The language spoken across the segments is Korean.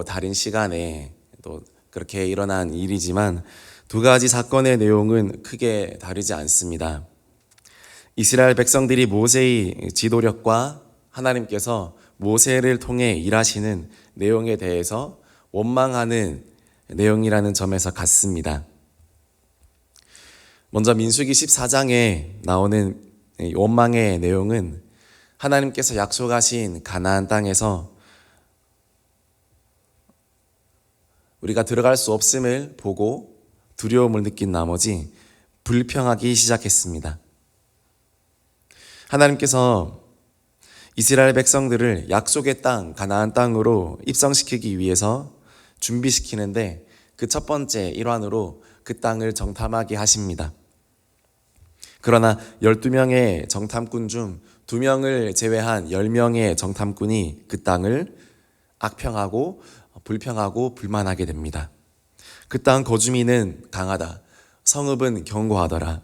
다른 시간에 또 그렇게 일어난 일이지만 두 가지 사건의 내용은 크게 다르지 않습니다. 이스라엘 백성들이 모세의 지도력과 하나님께서 모세를 통해 일하시는 내용에 대해서 원망하는 내용이라는 점에서 같습니다. 먼저 민수기 14장에 나오는 원망의 내용은 하나님께서 약속하신 가나안 땅에서 우리가 들어갈 수 없음을 보고 두려움을 느낀 나머지 불평하기 시작했습니다. 하나님께서 이스라엘 백성들을 약속의 땅, 가나안 땅으로 입성시키기 위해서 준비시키는데 그 첫 번째 일환으로 그 땅을 정탐하게 하십니다. 그러나 12명의 정탐꾼 중 2명을 제외한 10명의 정탐꾼이 그 땅을 악평하고 불평하고 불만하게 됩니다. 그 땅 거주민은 강하다. 성읍은 견고하더라.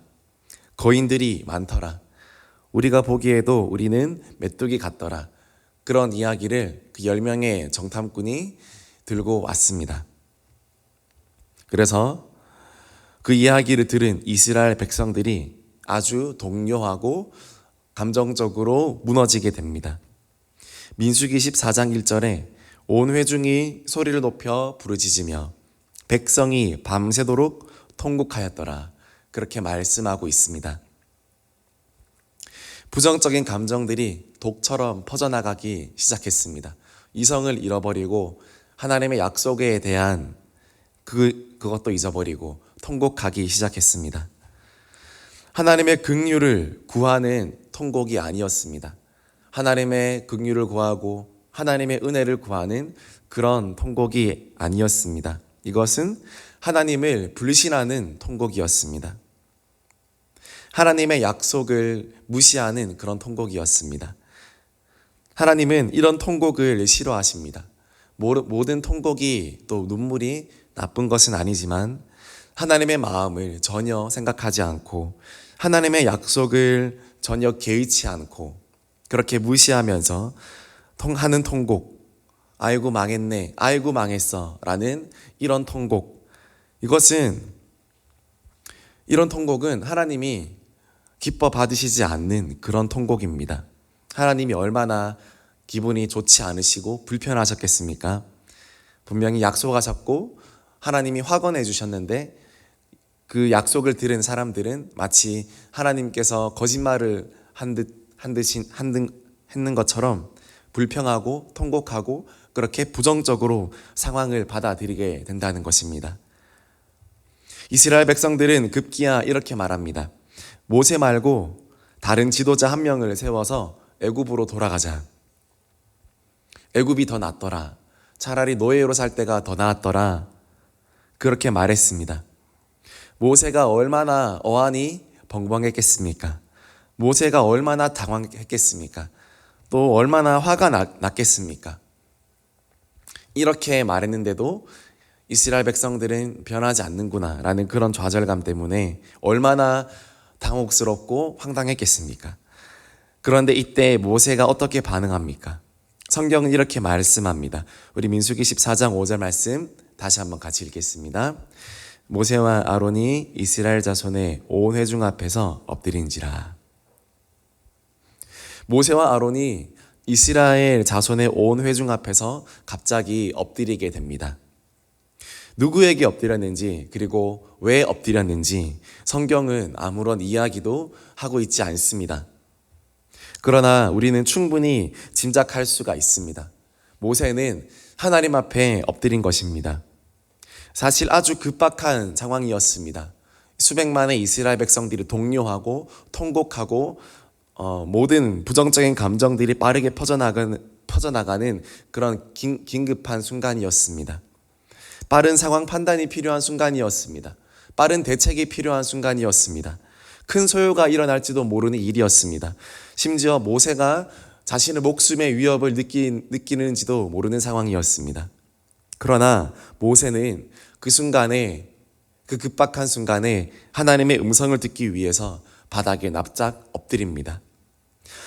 거인들이 많더라. 우리가 보기에도 우리는 메뚜기 같더라. 그런 이야기를 그 10명의 정탐꾼이 들고 왔습니다. 그래서 그 이야기를 들은 이스라엘 백성들이 아주 동요하고 감정적으로 무너지게 됩니다. 민수기 14장 1절에 온 회중이 소리를 높여 부르짖으며 백성이 밤새도록 통곡하였더라. 그렇게 말씀하고 있습니다. 부정적인 감정들이 독처럼 퍼져나가기 시작했습니다. 이성을 잃어버리고 하나님의 약속에 대한 그것도 잊어버리고 통곡하기 시작했습니다. 하나님의 긍휼을 구하는 통곡이 아니었습니다. 하나님의 긍휼을 구하고 하나님의 은혜를 구하는 그런 통곡이 아니었습니다. 이것은 하나님을 불신하는 통곡이었습니다. 하나님의 약속을 무시하는 그런 통곡이었습니다. 하나님은 이런 통곡을 싫어하십니다. 모든 통곡이 또 눈물이 나쁜 것은 아니지만 하나님의 마음을 전혀 생각하지 않고 하나님의 약속을 전혀 개의치 않고 그렇게 무시하면서 하는 통곡, 아이고 망했네, 아이고 망했어 라는 이런 통곡, 이런 통곡은 하나님이 기뻐 받으시지 않는 그런 통곡입니다. 하나님이 얼마나 기분이 좋지 않으시고 불편하셨겠습니까? 분명히 약속하셨고 하나님이 확언해 주셨는데 그 약속을 들은 사람들은 마치 하나님께서 거짓말을 했는 것처럼 불평하고 통곡하고 그렇게 부정적으로 상황을 받아들이게 된다는 것입니다. 이스라엘 백성들은 급기야 이렇게 말합니다. 모세 말고 다른 지도자 한 명을 세워서 애굽으로 돌아가자. 애굽이 더 낫더라. 차라리 노예로 살 때가 더 나았더라. 그렇게 말했습니다. 모세가 얼마나 어안이 벙벙했겠습니까? 모세가 얼마나 당황했겠습니까? 또 얼마나 화가 났겠습니까? 이렇게 말했는데도 이스라엘 백성들은 변하지 않는구나 라는 그런 좌절감 때문에 얼마나 당혹스럽고 황당했겠습니까? 그런데 이때 모세가 어떻게 반응합니까? 성경은 이렇게 말씀합니다. 우리 민수기 14장 5절 말씀 다시 한번 같이 읽겠습니다. 모세와 아론이 이스라엘 자손의 온 회중 앞에서 엎드린지라. 모세와 아론이 이스라엘 자손의 온 회중 앞에서 갑자기 엎드리게 됩니다. 누구에게 엎드렸는지 그리고 왜 엎드렸는지 성경은 아무런 이야기도 하고 있지 않습니다. 그러나 우리는 충분히 짐작할 수가 있습니다. 모세는 하나님 앞에 엎드린 것입니다. 사실 아주 급박한 상황이었습니다. 수백만의 이스라엘 백성들이 동요하고 통곡하고 모든 부정적인 감정들이 빠르게 퍼져나가는 그런 긴급한 순간이었습니다. 빠른 상황 판단이 필요한 순간이었습니다. 빠른 대책이 필요한 순간이었습니다. 큰 소요가 일어날지도 모르는 일이었습니다. 심지어 모세가 자신의 목숨의 위협을 느끼는지도 모르는 상황이었습니다. 그러나 모세는 그 순간에, 그 급박한 순간에 하나님의 음성을 듣기 위해서 바닥에 납작 엎드립니다.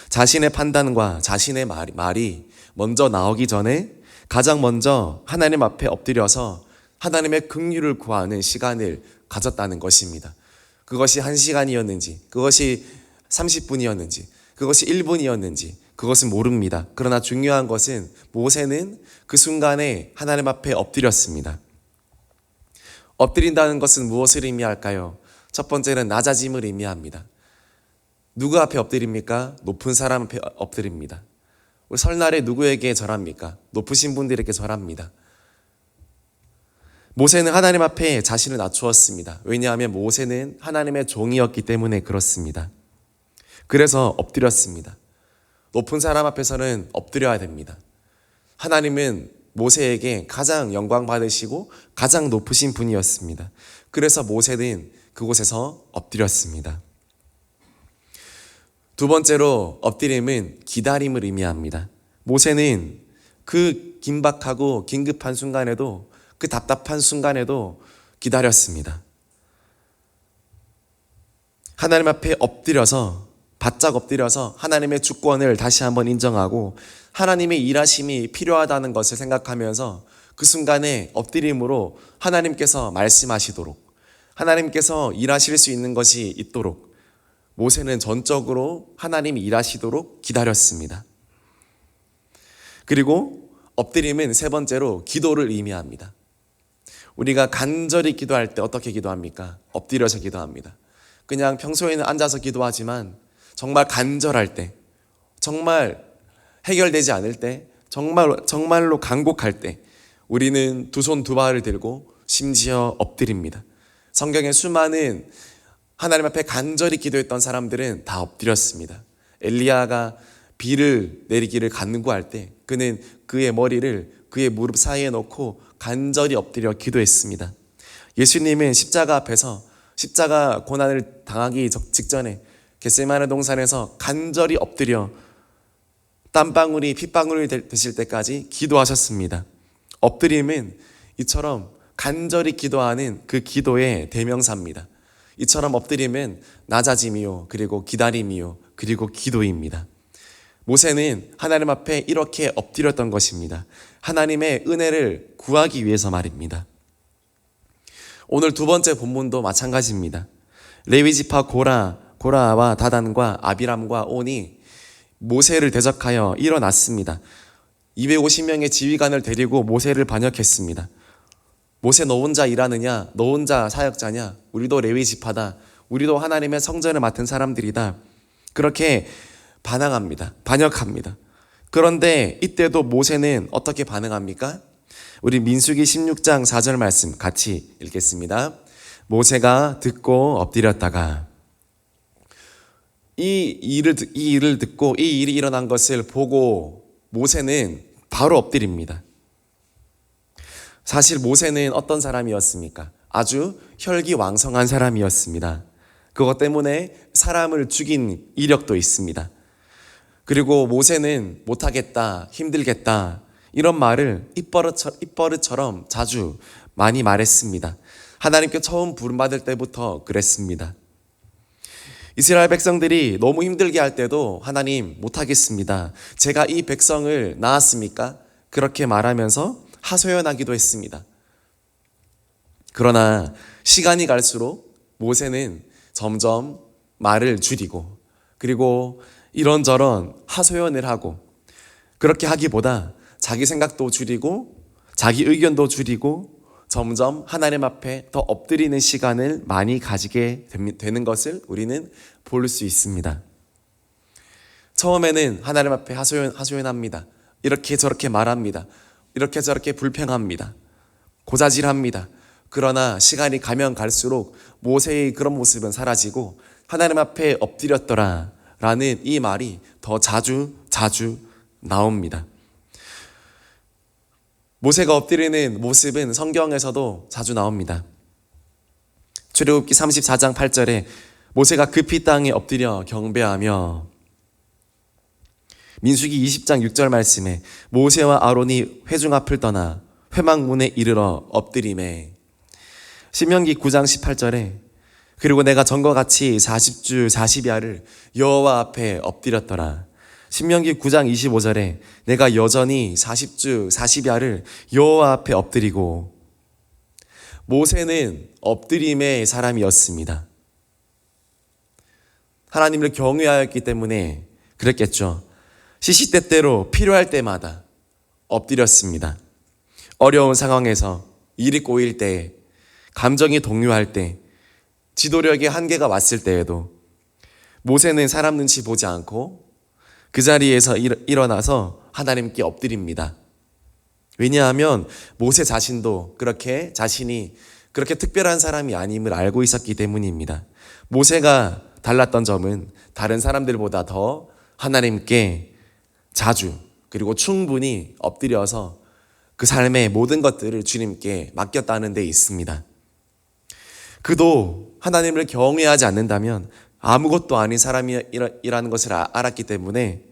자신의 판단과 자신의 말이 먼저 나오기 전에 가장 먼저 하나님 앞에 엎드려서 하나님의 긍휼을 구하는 시간을 가졌다는 것입니다. 그것이 1시간이었는지, 그것이 30분이었는지, 그것이 1분이었는지, 그것은 모릅니다. 그러나 중요한 것은 모세는 그 순간에 하나님 앞에 엎드렸습니다. 엎드린다는 것은 무엇을 의미할까요? 첫 번째는 낮아짐을 의미합니다. 누구 앞에 엎드립니까? 높은 사람 앞에 엎드립니다. 우리 설날에 누구에게 절합니까? 높으신 분들에게 절합니다. 모세는 하나님 앞에 자신을 낮추었습니다. 왜냐하면 모세는 하나님의 종이었기 때문에 그렇습니다. 그래서 엎드렸습니다. 높은 사람 앞에서는 엎드려야 됩니다. 하나님은 모세에게 가장 영광 받으시고 가장 높으신 분이었습니다. 그래서 모세는 그곳에서 엎드렸습니다. 두 번째로 엎드림은 기다림을 의미합니다. 모세는 그 긴박하고 긴급한 순간에도, 그 답답한 순간에도 기다렸습니다. 하나님 앞에 엎드려서, 바짝 엎드려서 하나님의 주권을 다시 한번 인정하고 하나님의 일하심이 필요하다는 것을 생각하면서 그 순간에 엎드림으로 하나님께서 말씀하시도록, 하나님께서 일하실 수 있는 것이 있도록 모세는 전적으로 하나님이 일하시도록 기다렸습니다. 그리고 엎드림은 세 번째로 기도를 의미합니다. 우리가 간절히 기도할 때 어떻게 기도합니까? 엎드려서 기도합니다. 그냥 평소에는 앉아서 기도하지만 정말 간절할 때, 정말 해결되지 않을 때, 정말로 간곡할 때 우리는 두 손 두 발을 들고 심지어 엎드립니다. 성경에 수많은 하나님 앞에 간절히 기도했던 사람들은 다 엎드렸습니다. 엘리야가 비를 내리기를 간구할 때 그는 그의 머리를 그의 무릎 사이에 놓고 간절히 엎드려 기도했습니다. 예수님은 십자가 앞에서 십자가 고난을 당하기 직전에 겟세마네 동산에서 간절히 엎드려 땀방울이 핏방울이 되실 때까지 기도하셨습니다. 엎드림은 이처럼 간절히 기도하는 그 기도의 대명사입니다. 이처럼 엎드림은 낮아짐이요, 그리고 기다림이요, 그리고 기도입니다. 모세는 하나님 앞에 이렇게 엎드렸던 것입니다. 하나님의 은혜를 구하기 위해서 말입니다. 오늘 두 번째 본문도 마찬가지입니다. 레위지파 고라와 다단과 아비람과 온이 모세를 대적하여 일어났습니다. 250명의 지휘관을 데리고 모세를 반역했습니다. 모세, 너 혼자 일하느냐? 너 혼자 사역자냐? 우리도 레위지파다. 우리도 하나님의 성전을 맡은 사람들이다. 그렇게 반역합니다. 그런데 이때도 모세는 어떻게 반응합니까? 우리 민수기 16장 4절 말씀 같이 읽겠습니다. 모세가 듣고 엎드렸다가 이 일을 듣고 이 일이 일어난 것을 보고 모세는 바로 엎드립니다. 사실 모세는 어떤 사람이었습니까? 아주 혈기왕성한 사람이었습니다. 그것 때문에 사람을 죽인 이력도 있습니다. 그리고 모세는 못하겠다, 힘들겠다 이런 말을 입버릇처럼 자주 많이 말했습니다. 하나님께 처음 부름받을 때부터 그랬습니다. 이스라엘 백성들이 너무 힘들게 할 때도 하나님 못하겠습니다. 제가 이 백성을 낳았습니까? 그렇게 말하면서 하소연하기도 했습니다. 그러나 시간이 갈수록 모세는 점점 말을 줄이고 그리고 이런저런 하소연을 하고 그렇게 하기보다 자기 생각도 줄이고 자기 의견도 줄이고 점점 하나님 앞에 더 엎드리는 시간을 많이 가지게 되는 것을 우리는 볼 수 있습니다. 처음에는 하나님 앞에 하소연합니다. 이렇게 저렇게 말합니다. 이렇게 저렇게 불평합니다. 고자질합니다. 그러나 시간이 가면 갈수록 모세의 그런 모습은 사라지고 하나님 앞에 엎드렸더라 라는 이 말이 더 자주 나옵니다. 모세가 엎드리는 모습은 성경에서도 자주 나옵니다. 출애굽기 34장 8절에 모세가 급히 땅에 엎드려 경배하며, 민수기 20장 6절 말씀에 모세와 아론이 회중 앞을 떠나 회막문에 이르러 엎드리매, 신명기 9장 18절에 그리고 내가 전과 같이 40주 40야를 여호와 앞에 엎드렸더라. 신명기 9장 25절에 내가 여전히 40주 40야를 여호와 앞에 엎드리고. 모세는 엎드림의 사람이었습니다. 하나님을 경외하였기 때문에 그랬겠죠. 시시때때로 필요할 때마다 엎드렸습니다. 어려운 상황에서 일이 꼬일 때, 감정이 동요할 때, 지도력의 한계가 왔을 때에도 모세는 사람 눈치 보지 않고 그 자리에서 일어나서 하나님께 엎드립니다. 왜냐하면 모세 자신도 자신이 그렇게 특별한 사람이 아님을 알고 있었기 때문입니다. 모세가 달랐던 점은 다른 사람들보다 더 하나님께 자주 그리고 충분히 엎드려서 그 삶의 모든 것들을 주님께 맡겼다는 데 있습니다. 그도 하나님을 경외하지 않는다면 아무것도 아닌 사람이라는 것을 알았기 때문에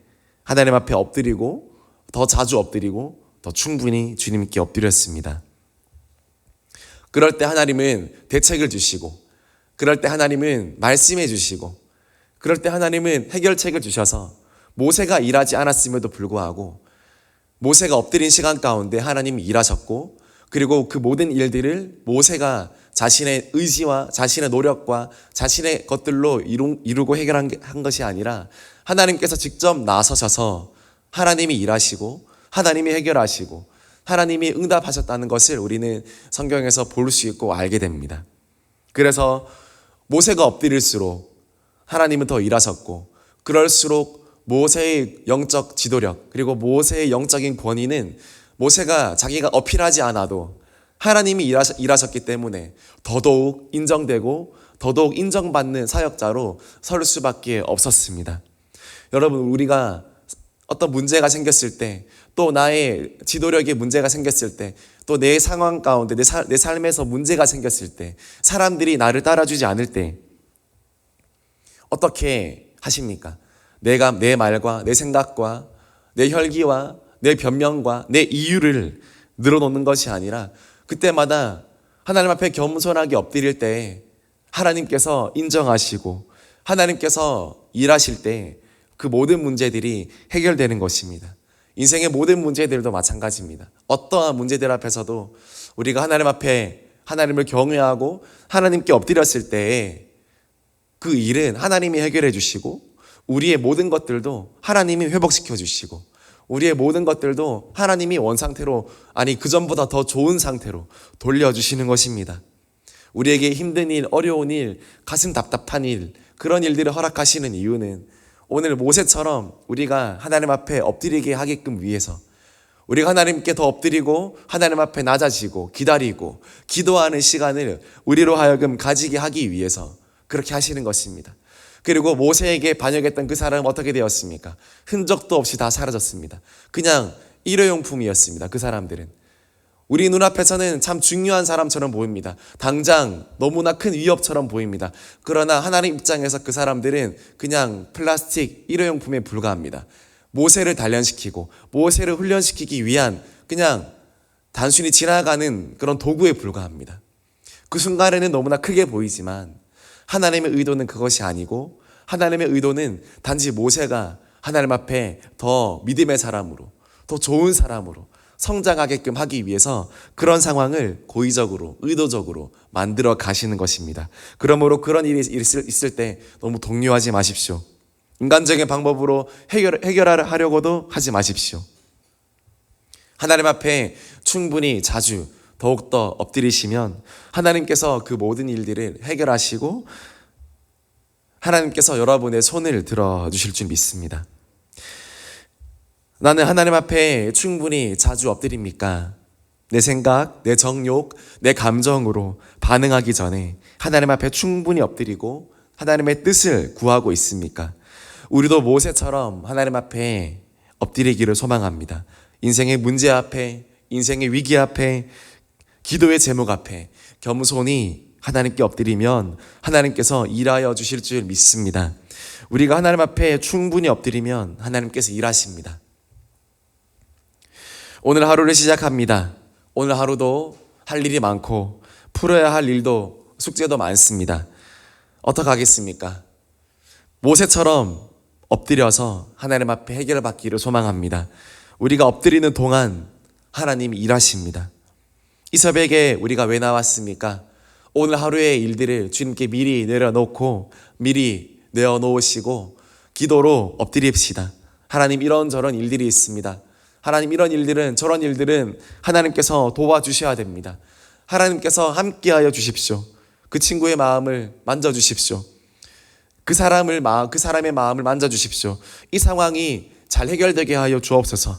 하나님 앞에 엎드리고 더 자주 엎드리고 더 충분히 주님께 엎드렸습니다. 그럴 때 하나님은 대책을 주시고, 그럴 때 하나님은 말씀해 주시고, 그럴 때 하나님은 해결책을 주셔서 모세가 일하지 않았음에도 불구하고 모세가 엎드린 시간 가운데 하나님이 일하셨고, 그리고 그 모든 일들을 모세가 자신의 의지와 자신의 노력과 자신의 것들로 이루고 해결한 것이 아니라 하나님께서 직접 나서셔서 하나님이 일하시고 하나님이 해결하시고 하나님이 응답하셨다는 것을 우리는 성경에서 볼 수 있고 알게 됩니다. 그래서 모세가 엎드릴수록 하나님은 더 일하셨고, 그럴수록 모세의 영적 지도력 그리고 모세의 영적인 권위는 모세가 자기가 어필하지 않아도 하나님이 일하셨기 때문에 더더욱 인정되고 더더욱 인정받는 사역자로 설 수밖에 없었습니다. 여러분, 우리가 어떤 문제가 생겼을 때, 또 나의 지도력에 문제가 생겼을 때, 또 내 상황 가운데 내 삶에서 문제가 생겼을 때, 사람들이 나를 따라주지 않을 때 어떻게 하십니까? 내가 내 말과 내 생각과 내 혈기와 내 변명과 내 이유를 늘어놓는 것이 아니라 그때마다 하나님 앞에 겸손하게 엎드릴 때 하나님께서 인정하시고 하나님께서 일하실 때 그 모든 문제들이 해결되는 것입니다. 인생의 모든 문제들도 마찬가지입니다. 어떠한 문제들 앞에서도 우리가 하나님 앞에 하나님을 경외하고 하나님께 엎드렸을 때에 그 일은 하나님이 해결해 주시고, 우리의 모든 것들도 하나님이 회복시켜 주시고, 우리의 모든 것들도 하나님이 원상태로, 아니 그전보다 더 좋은 상태로 돌려주시는 것입니다. 우리에게 힘든 일, 어려운 일, 가슴 답답한 일, 그런 일들을 허락하시는 이유는 오늘 모세처럼 우리가 하나님 앞에 엎드리게 하게끔 위해서, 우리가 하나님께 더 엎드리고 하나님 앞에 낮아지고 기다리고 기도하는 시간을 우리로 하여금 가지게 하기 위해서 그렇게 하시는 것입니다. 그리고 모세에게 반역했던 그 사람은 어떻게 되었습니까? 흔적도 없이 다 사라졌습니다. 그냥 일회용품이었습니다. 그 사람들은 우리 눈앞에서는 참 중요한 사람처럼 보입니다. 당장 너무나 큰 위협처럼 보입니다. 그러나 하나님 입장에서 그 사람들은 그냥 플라스틱 일회용품에 불과합니다. 모세를 단련시키고 모세를 훈련시키기 위한 그냥 단순히 지나가는 그런 도구에 불과합니다. 그 순간에는 너무나 크게 보이지만 하나님의 의도는 그것이 아니고, 하나님의 의도는 단지 모세가 하나님 앞에 더 믿음의 사람으로, 더 좋은 사람으로 성장하게끔 하기 위해서 그런 상황을 고의적으로 의도적으로 만들어 가시는 것입니다. 그러므로 그런 일이 있을 때 너무 동요하지 마십시오. 인간적인 방법으로 해결하려고도 하지 마십시오. 하나님 앞에 충분히 자주 더욱더 엎드리시면 하나님께서 그 모든 일들을 해결하시고 하나님께서 여러분의 손을 들어주실 줄 믿습니다. 나는 하나님 앞에 충분히 자주 엎드립니까? 내 생각, 내 정욕, 내 감정으로 반응하기 전에 하나님 앞에 충분히 엎드리고 하나님의 뜻을 구하고 있습니까? 우리도 모세처럼 하나님 앞에 엎드리기를 소망합니다. 인생의 문제 앞에, 인생의 위기 앞에, 기도의 제목 앞에 겸손히 하나님께 엎드리면 하나님께서 일하여 주실 줄 믿습니다. 우리가 하나님 앞에 충분히 엎드리면 하나님께서 일하십니다. 오늘 하루를 시작합니다. 오늘 하루도 할 일이 많고 풀어야 할 일도 숙제도 많습니다. 어떻게 하겠습니까? 모세처럼 엎드려서 하나님 앞에 해결받기를 소망합니다. 우리가 엎드리는 동안 하나님이 일하십니다. 이 새벽에 우리가 왜 나왔습니까? 오늘 하루의 일들을 주님께 미리 내려놓고 미리 내어놓으시고 기도로 엎드립시다. 하나님, 이런저런 일들이 있습니다. 하나님, 이런 일들은, 저런 일들은 하나님께서 도와주셔야 됩니다. 하나님께서 함께하여 주십시오. 그 친구의 마음을 만져주십시오. 그 사람의 마음을 만져주십시오. 이 상황이 잘 해결되게 하여 주옵소서.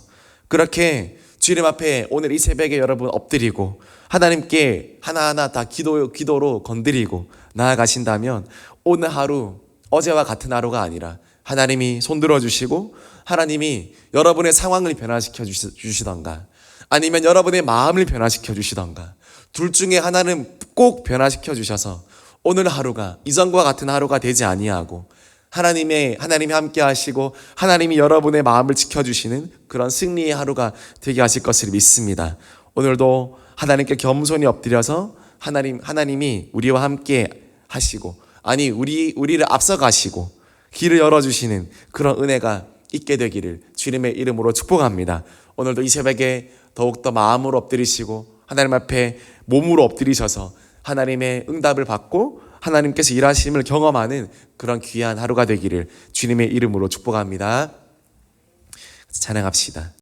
그렇게 주님 앞에 오늘 이 새벽에 여러분 엎드리고 하나님께 하나하나 다 기도로 건드리고 나아가신다면 오늘 하루 어제와 같은 하루가 아니라 하나님이 손들어 주시고 하나님이 여러분의 상황을 변화시켜 주시던가 아니면 여러분의 마음을 변화시켜 주시던가 둘 중에 하나는 꼭 변화시켜 주셔서 오늘 하루가 이전과 같은 하루가 되지 아니하고 하나님이 함께 하시고 하나님이 여러분의 마음을 지켜주시는 그런 승리의 하루가 되게 하실 것을 믿습니다. 오늘도 하나님께 겸손히 엎드려서 하나님이 우리와 함께 하시고 우리를 앞서가시고 길을 열어주시는 그런 은혜가 있게 되기를 주님의 이름으로 축복합니다. 오늘도 이 새벽에 더욱더 마음으로 엎드리시고 하나님 앞에 몸으로 엎드리셔서 하나님의 응답을 받고 하나님께서 일하심을 경험하는 그런 귀한 하루가 되기를 주님의 이름으로 축복합니다. 찬양합시다.